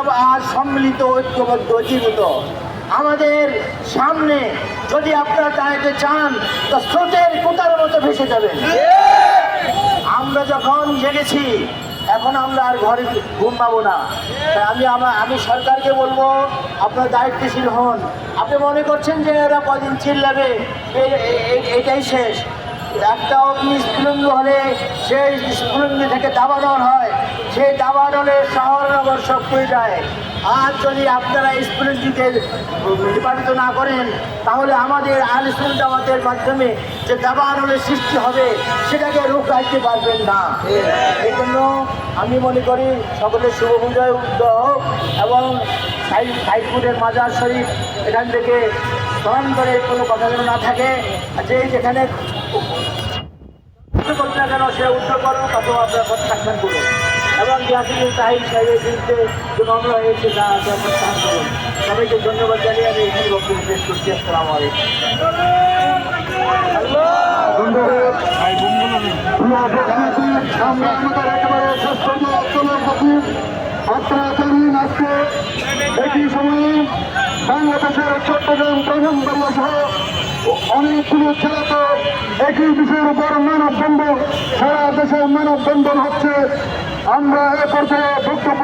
সব আজ সম্মিলিত ঐক্যবদ্ধ জীবিত। আমাদের সামনে যদি আপনারা দাঁড়াতে চান তো স্রোতের কোটার মতো ভেসে যাবেন। আমরা যখন জেগেছি এখন আমরা আর ঘরে ঘুম পাবো না। তাই আমি সরকারকে বলবো আপনারা দায়িত্বশীল হন। আপনি মনে করছেন যে এরা কদিন চিল্লাবে এটাই শেষ? একটা অগ্নিস্ফুলিঙ্গ হলে সেই স্ফুলিঙ্গ থেকে দাবানল হয়, সেই দাবানলে শহর নগর সব হয়ে যায়। আর যদি আপনারা স্ফুলিঙ্গকে নির্বাচিত না করেন তাহলে আমাদের আল ইসলাম জামাতের মাধ্যমে যে দাবানলের সৃষ্টি হবে সেটাকে রোকাইতে পারবেন না। এই জন্য আমি মনে করি সকলের শুভ বিজয় হোক এবং সাইদপুরের মাজার শরীফ এখান থেকে স্মরণ করে কোনো কথা যেন না থাকে, যে যেখানে করুন না কেন সে উদ্যোগ করুন অথবা আপনারা প্রত্যাখ্যান করুন এবং ইয়াসিনুল তাহির সাহেবের বিরুদ্ধে যে মামলা হয়েছে তা প্রত্যাখ্যান করুন। সবাইকে ধন্যবাদ জানিয়ে আমি এখানে বক্তব্য শেষ করছি। আসসালামু আলাইকুম। একই সময়ে বাংলাদেশের চট্টগ্রাম প্রধানবাড়িয়া সহ অনেকগুলো খেলাতে একই বিষয়ের উপর মানববন্ধন, সারা দেশে মানববন্ধন হচ্ছে। আমরা এ পর্যায়ে বক্তব্য